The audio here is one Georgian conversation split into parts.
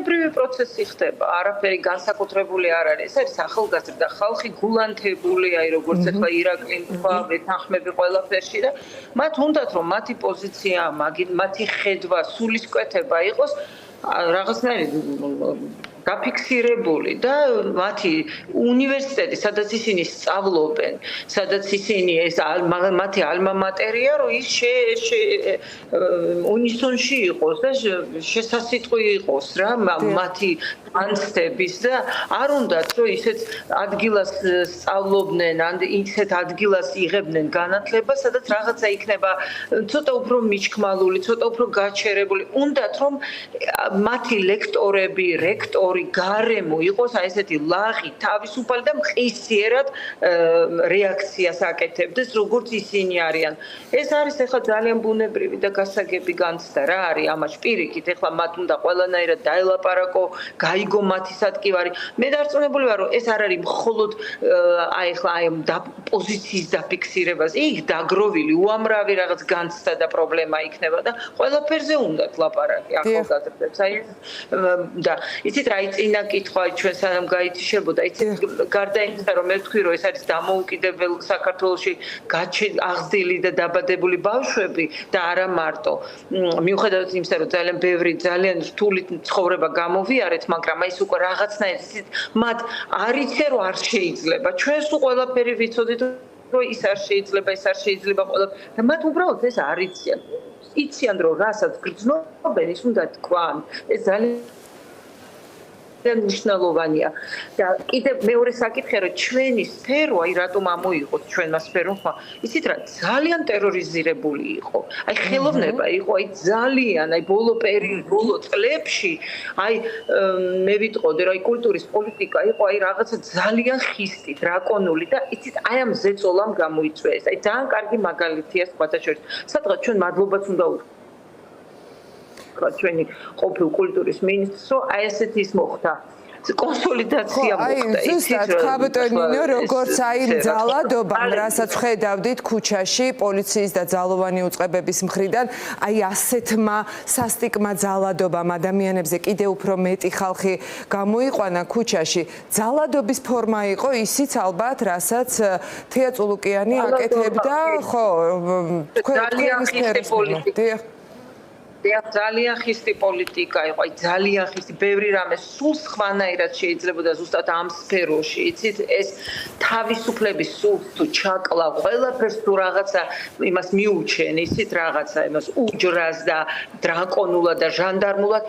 ბუნებრივი პროცესი ხდება, არაფერი განსაკუთრებული არ არის. ეს არის ახალგაზრდა ხალხი, გულანთებული, როგორც ახლა ირაკლი თქვა, ვეთანხმები ყველაფერში და მათ უნდათ რომ მათი პოზიცია, მათი ხედვა, სულისკვეთება იყოს რაღაცნაირი გაფიქსირებული და მათი უნივერსიტეტი, სადაც ისინი სწავლობენ, სადაც ისინი მათი ალმა მატერია, რომ ის უნისონში იყოს და შესასიტყვი იყოს რა მათი განცდების და არ უნდათ რომ ისეთ ადგილას სწავლობდნენ, ან ისეთ ადგილას იღებდნენ განათლებას, სადაც რაღაცა იქნება ცოტა უფრო მიჩქმალური, ცოტა უფრო გაჩერებული. უნდათ რომ მათი ლექტორები, რექტორი გარემო იყოს აი ესეთი ლაღი, თავისუფალი და მყისიერად რეაქციას აკეთებდეს, როგორც ისინი არიან. ეს არის ახლა ძალიან ბუნებრივი და გასაგები განცდა რა არის ამაში პირიქით, ახლა მათ უნდა ყველანაირად დაელაპარაკო, გაიგო მათი სატკივარი. მე დარწმუნებული ვარ, რომ ეს არ არის მხოლოდ აი ახლა აი პოზიციის დაფიქსირებას, იქ დაგროვილი უამრავი რაღაც განცდა და პრობლემა იქნება და ყველაფერზე უნდათ ლაპარაკი ახალგაზრდებს. აი და იცით რა წინა კითხვა ჩვენ სანამ გაითიშებოდა, იცით გარდა იმისა რომ მე ვთქვი რომ ეს არის დამოუკიდებელ საქართველოში აღზრდილი და დაბადებული ბავშვები და არა მარტო მიუხედავად იმისა რომ ძალიან ბევრი ძალიან რთული ცხოვრება გამოვიარეთ, მაგრამ აი ეს უკვე რაღაცნაირად იცით მათ არ იცი რომ არ შეიძლება ჩვენს თუ ყველაფერი ვიცოდით რომ ის არ შეიძლება ყველაფერი და მათ უბრალოდ ეს არ იციან. იციან რომ რასაც გრძნობენ ის უნდა თქვან. ეს ძალიან მნიშვნელოვანია. და კიდევ მეორე საკითხი რომ ჩვენი სფერო, აი რატომ ამოიღოთ ჩვენმა სფერომა, იცით რა, ძალიან ტერორიზირებული იყო. აი ხელოვნება იყო, აი ძალიან, აი ბოლო წლებში, აი მე ვიტყოდი რომ აი კულტურის პოლიტიკა იყო აი რაღაცა ძალიან ხისტი, დრაკონული და იცით აი ამ ზეწოლამ გამოიწვია ეს. აი ძალიან კარგი მაგალითია სხვათა შორის. სადღაც ჩვენ მადლობას უნდა ჩვენი ყოფილ კულტურის მინისტრს, რომ აი ესეთი ის მოხდა. კონსოლიდაცია მოხდა. ზუსტად, ხაბატონინო, როგორც აი ძალადობამ, რასაც ხედავდით ქუჩაში, პოლიციის და ძალოვანი უწყებების მხრიდან, აი ასეთმა სასტიკმა ძალადობამ ადამიანებზე კიდევ უფრო მეტი ხალხი გამოიყვანა ქუჩაში. ძალადობის ფორმა იყო ისიც ალბათ, რასაც თეა წულუკიანი აკეთებდა, ხო, თქვენი სფეროში. ძალიან ხისტი პოლიტიკა იყო, აი ძალიან ხისტი, ბევრი რამე სულ სხვანაირად შეიძლებოდა ზუსტად ამ სფეროში, იცით, ეს თავისუფლების სულს თუ ჩაკლა, ყველაფერს თუ რაღაცა იმას მიუჩენ, იცით, რაღაცა იმას უჯრას და დრაკონულად და ჟანდარმულად,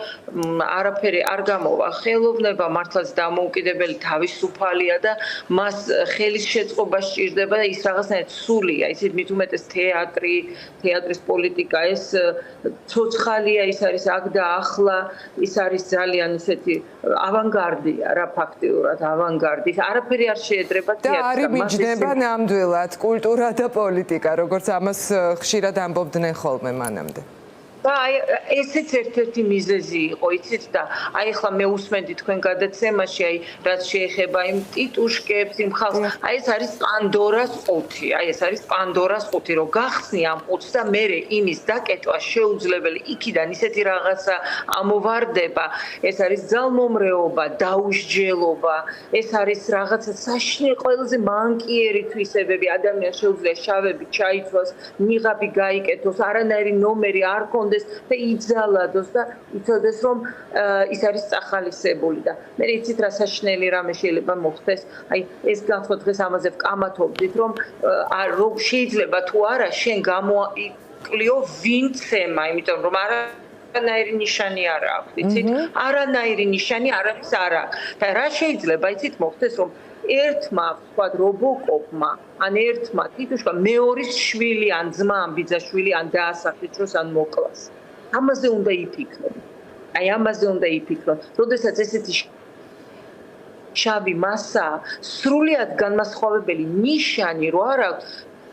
არაფერი არ გამოვა. ხელოვნება მართლაც დამოუკიდებელი თავისუფალია და მას ხელის შეწყობა სჭირდება და ის რაღაცნაირად სულია, იცით, მით უმეტეს თეატრის პოლიტიკა, ეს ხალია ის არის აქ და ახლა ის არის ძალიან ისეთი ავანგარდია რა ფაქტიურად ავანგარდი არაფერი არ შეედრება თეატრს და არ მიჯდება ნამდვილად კულტურა და პოლიტიკა როგორც ამას ხშირად ამბობდნენ ხოლმე მანამდე და ესეც ერთ-ერთი მიზეზი იყო, იცით და აი ახლა მე უსმენდი თქვენ გადაცემაში, აი რაც შეეხება იმ ტიტუშკებს, იმ ხალხს, აი ეს არის პანდორას ყუთი, რომ გახსნი ამ ყუთს და მერე იმის დაკეტვა შეუძლებელი, იქიდან ისეთი რაღაცა ამოვარდება, ეს არის ძალმომრეობა, დაუსჯელობა, ეს არის რაღაცა საშინელი ყველაზე მანკიერი თვისებები, ადამიანს შეუძლია შავები ჩაიცვას, ნიღაბი გაიკეთოს, არანაირი ნომერი არ ქონდეს და იძალადოს და იცოდეს რომ ის არის წახალისებული და მე იცით რა საშინელი რამე შეიძლება მოხდეს აი ეს განსხვავ დღეს ამაზე ვკამათობდით რომ შეიძლება თუ არა შენ გამოიკლიო ვინცემა იმიტომ რომ არანაირი ნიშანი არ აქვს იცით არანაირი ნიშანი არავის არ აქვს და რა შეიძლება იცით მოხდეს რომ ერთმა ვთქვათ რობოკოპმა ან ერთმა თითუშკა მეორის შვილი ან ძმა ან ბიძაშვილი ან დაასახეთ დროს ან მოკლას ამაზე უნდა იფიქრონ აი ამაზე უნდა იფიქრონ როდესაც ესეთი შავი მასა სრულიად განმასხვავებელი ნიშანი რო არ აქვს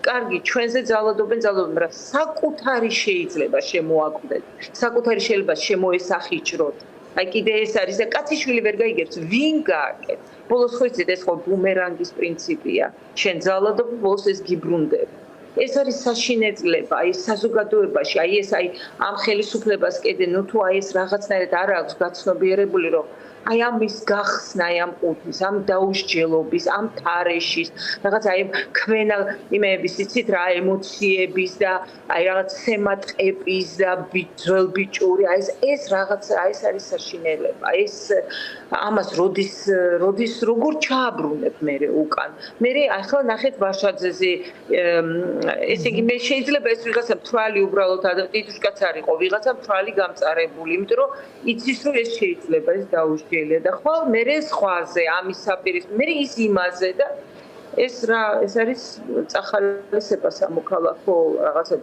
კარგი ჩვენზე ძალადობენ მაგრამ საკუთარი შეიძლება შემოაკვდეთ საკუთარი შეიძლება შემოესახიჭროთ აი კიდე ეს არის და კაციშვილი ვერ გაიგებს ვინ გააკეთებს ბოლოს ხო იცით ეს ხო ბუმერანგის პრინციპია შენ ძალადობ ბოლოს ეს გიბრუნდება ეს არის საშინელება, აი საზოგადოებაში, აი ამ ხელისუფლებას კიდე ნუ თუ აი ეს რაღაცნაირად არ აქვს გაცნობიერებული, რომ აი ამის გახსნა, ამ ყუთის, ამ დაუსჯელობის, ამ თარეშის, რაღაც აი ქვენა იმეების, იცით რა, ემოციების და აი რაღაც სემატყეპის და ძველ ბიჭური, აი ეს რაღაცა, აი ეს არის საშინელება. ეს ამას როდის როგორ ჩააბრუნებ მე უკან. მე ახლა ნახეთ ვაშაძეზე, ესე იგი მე შეიძლება ეს ვიღაცა მთვალი უბრალოდ ტიტუშკაც არ იყო, ვიღაცა მთვალი გამწარებული, იმიტომ რომ იცის რომ ეს შეიძლება ეს დაუსჯელია და ხვალ მე სხვაზე ამის საპირისპირო, მე ის იმაზე და ეს არის წახალისება სამოქალაქო რაღაცა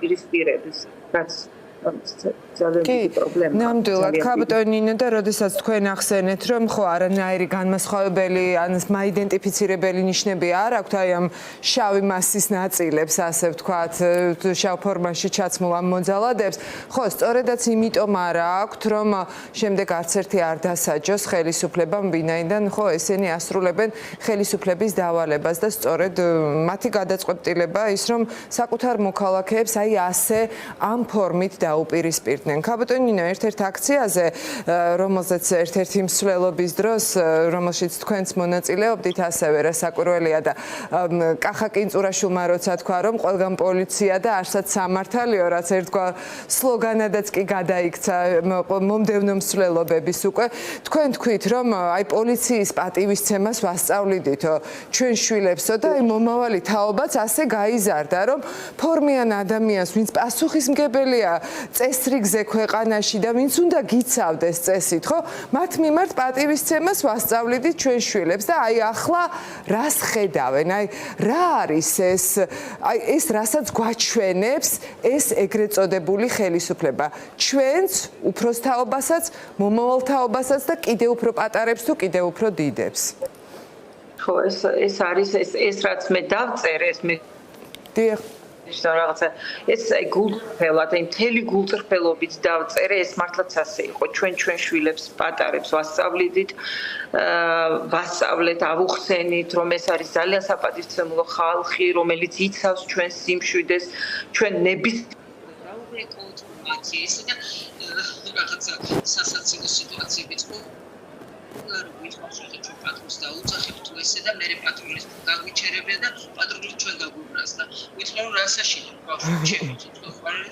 დაპირისპირების რაც ძალიან დიდი პრობლემაა. ნამდვილად, კაპიტონინო და როდესაც თქვენ ახსენეთ, რომ ხო არანაირი განმასხვავებელი ან მაიდენტიფიცირებელი ნიშნები არ აქვთ აი ამ შავი მასის ნაწილებს, ასე ვთქვათ, შავ ფორმაში ჩაცმულ ამ მოძალადებს, ხო, სწორედაც იმიტომ არ აქვთ, რომ შემდეგ არც ერთი არ დასაჯოს ხელისუფლებამ, ვინაიდან ხო ესენი ასრულებენ ხელისუფლების დავალებას და სწორედ მათი გადაწყვეტილება ის, რომ საკუთარ მოქალაქეებს აი ასე ამ ფორმით დაუპირისპირდნენ. კაპიტონინო, ერთ-ერთ აქციაზე, რომელზეც ერთ-ერთი მსვლელობის დროს, რომელშიც თქვენც მონაწილეობდით, ასევე რასაკვირველია და კახა კინწურაშვილმა როცა თქვა, რომ ყველგან პოლიცია და არსად სამართალიო, რაც ერთგვარ სლოგანადაც კი გადაიქცა მომდევნო მსვლელობების უკვე, თქვენ თქვით, რომ აი პოლიციის პატივისცემას ვასწავლიდითო ჩვენ შვილებსო და აი მომავალი თაობაც ასე გაიზარდა, რომ ფორმიან ადამიანს, ვინც პასუხისმგებელია წესრიგზე ქვეყანაში და ვინც უნდა გიცავდეს წესით, ხო? მათ მიმართ პატივისცემას ვასწავლიდით ჩვენ შვილებს და აი ახლა რას ხედავენ? აი რა არის ეს? აი ეს რასაც გვაჩვენებს ეს ეგრეთ წოდებული ხელისუფლება. ჩვენც უფროს თაობასაც, მომავალ თაობასაც და კიდევ უფრო პატარებს თუ კიდევ უფრო დიდებს. ხო, ეს არის ეს რაც მე დავწერე, ეს მე დიახ რაღაცა ეს გულწრფელად, აი მთელი გულწრფელობით დავწერე, ეს მართლაც ასე იყო. ჩვენ შვილებს პატარებს ვასწავლიდით, ვასწავლეთ, ავუხსენით, რომ ეს არის ძალიან საპატივცემულო ხალხი, რომელიც იცავს ჩვენს სიმშვიდეს, ჩვენ ნებისმიერ მათი ესე და რაღაცა სასაცილო სიტუაციებიც ჩვენ პატრულს დაუძახებთ თუ ესე და მე პატრულის გაგვიჩერებია და პატრული ჩვენ გაგვიბრას და ვიტყვი რომ რასაშინო ბავშვი ჩემი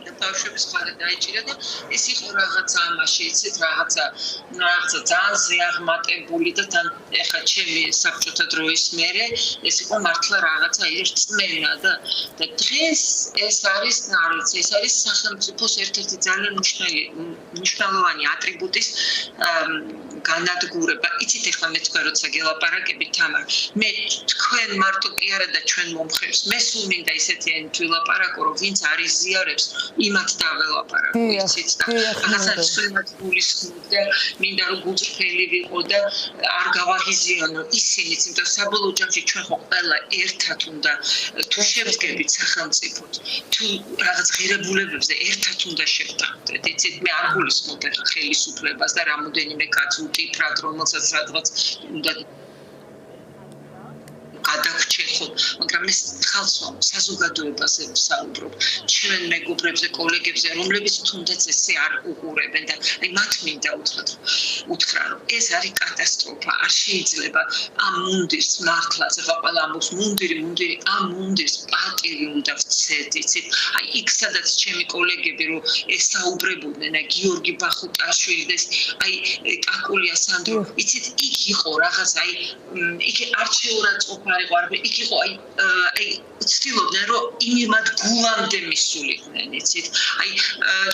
და ბავშვების ხარე დაიჭირა და ეს იყო რაღაცა ამაში იცით რაღაცა ძალიან ზეაღმატებული და თან ეხა ჩემი საბჭოთა დროის მერე ეს იყო მართლა რაღაცა ერთწმენა და დღეს ეს არის ეს არის სახელმწიფოს ერთ-ერთი ძალიან მნიშვნელოვანი ატრიბუტის განადგურება. იცით ეხლა მე თქვენ როცა გელაპარაკებით თამარ, მე თქვენ მარტო კი არა და ჩვენ მომხრევს, მე სულ მინდა ისეთიანი ვილაპარაკო, რომ ვინც არის ზიარებს, იმათ დაველაპარაკო, იცით და რაღაცა ცუდად გულისხმობ და მინდა რომ გულწრფელი ვიყო და არ გავაღიზიანო ისინიც, იმიტომ რომ საბოლოო ჯამში ჩვენ ხო ყველა ერთად უნდა თუ შევდგებით სახელმწიფოდ, თუ რაღაც ღირებულებებზე ერთად უნდა შევტანხმდეთ, იცით მე არ გულისხმობ ხელისუფლებას და რამოდენიმე კაც უტიფრად რომელსაც რაღაც უნდა გადაგჩეხოთ, მაგრამ ეს ხალხს საზოგადოებაზე ვსაუბრობ, ჩვენ მეგობრებზე, კოლეგებზე, რომლებიც თუნდაც ესე არ უყურებენ და აი მათ მინდა უთხრა, რომ ეს არის კატასტროფა, არ შეიძლება ამ მუნდირს მართლაც, ეხლა ყველა ამბობს მუნდირი, ამ მუნდირს პატივი უნდა ვცეთ, იცით, აი იქ სადაც ჩემი კოლეგები რომ ესაუბრებოდნენ, აი გიორგი ბახუტაშვილი და აი კაკულია სანდრო, იცით, იქ იყო რაღაც, აი იქ არჩეურად ყოფნა იქ იყო აი ცდილობდნენ რომ იმათ გულამდე მისულიყვნენ იცით აი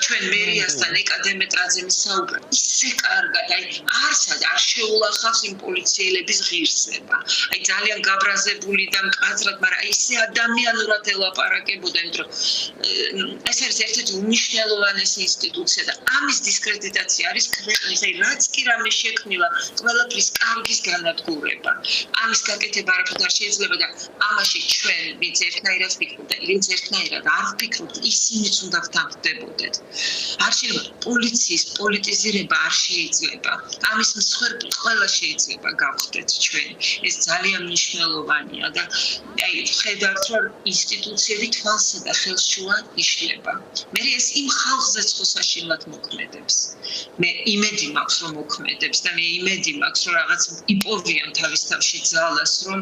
ჩვენ მერიასთან ეკადემეტრაძე მისაუბრა ისე კარგად აი არ შეულახავს იმ პოლიციელების ღირსება აი ძალიან გაბრაზებული და მკაცრად მაგრამ აი ისე ადამიანურად ელაპარაკებოდა იმიტომ ეს არის ერთ-ერთი უმნიშვნელოვანესი ინსტიტუცია და ამის დისკრედიტაცია არის ქვეყნის აი რაც კი რამე შექმნილა ყველაფრის კარგის განადგურება ამის გაკეთება არაფერ შეიძლება და ამაში ჩვენ ვინც ერთნაირად ვფიქრობთ და ვინც ერთნაირად არ ვფიქრობთ, ისინიც უნდა ვთანხმდებოდეთ. არ შეიძლება პოლიციის პოლიტიზირება არ შეიძლება. ამის მსხვერპლი ყველა შეიძლება გავხდეთ ჩვენ. ეს ძალიან მნიშვნელოვანია და აი ხედავთ რომ ინსტიტუციები თვალსა და ხელშუა იშლება. მე ეს იმ ხალხზეც ხო საშინლად მოქმედებს. მე იმედი მაქვს რომ მოქმედებს და მე იმედი მაქვს რომ რაღაც იპოვიან თავის თავში ძალას რომ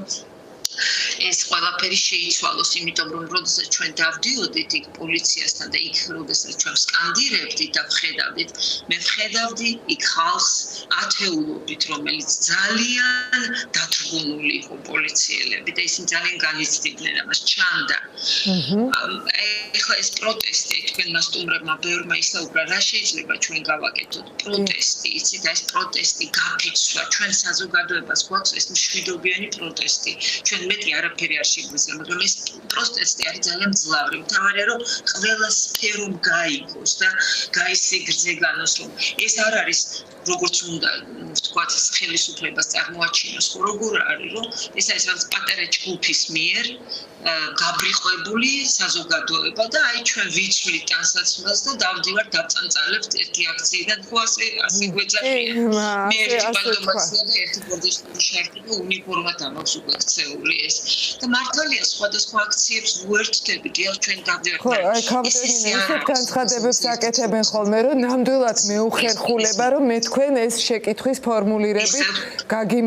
ეს ყველაფერი შეიცვალოს, იმიტომ რომ როდესაც ჩვენ დავდიოდით იქ პოლიციასთან და იქ როდესაც ჩვენ სკანდირებდით და ვხედავდით, მე ვხედავდი იქ ხალხს ათეულობით, რომელიც ძალიან დათრგუნული იყო პოლიციელები და ისინი ძალიან განიცდიდნენ ამას, ჩანდა. ეხლა ეს პროტესტი, თქვენ მასტუმრებმა ბევრმა ისაუბრა, რა შეიძლება ჩვენ გავაკეთოთ? პროტესტი, იცით, ეს პროტესტი გაფიცვა, ჩვენ საზოგადოებას გვაქვს ეს მშვიდობიანი პროტესტი. ჩვენ მეტი არაფერი არ შეგვიძლია, მაგრამ ეს პროტესტი არის ძალიან მძლავრი. მთავარია რომ ყველა სფერომ გაიგოს და გაისიგრძე განოსლო. ეს არ არის როგორც უნდა ვთქვათ, ხელისუფლებას წარმოაჩინოს, ხო როგორ არის, რომ ეს არის რაღაც პატარა ჯგუფის მიერ გაბრიყვებული საზოგადოება და აი ჩვენ ვიცვლით განსაცმელს და დავდივართ დაწანწალებთ ერთი აქციიდან, ხო ასე გვეძახიან. მე ერთი ბანდომაცია და ერთი ბორდესტური შარტი და უნიფორმად ამაქვს უკვე ქცეული ეს. და მართალია სხვადასხვა აქციებს უერთდები, დიახ ჩვენ დავდივართ. ხო, აი კაპიტანი ისეთ განცხადებებს აკეთებენ ხოლმე, რომ ნამდვილად მეუხერხულება, რომ მე თქვენ ეს შეკითხვის ფორმულირებით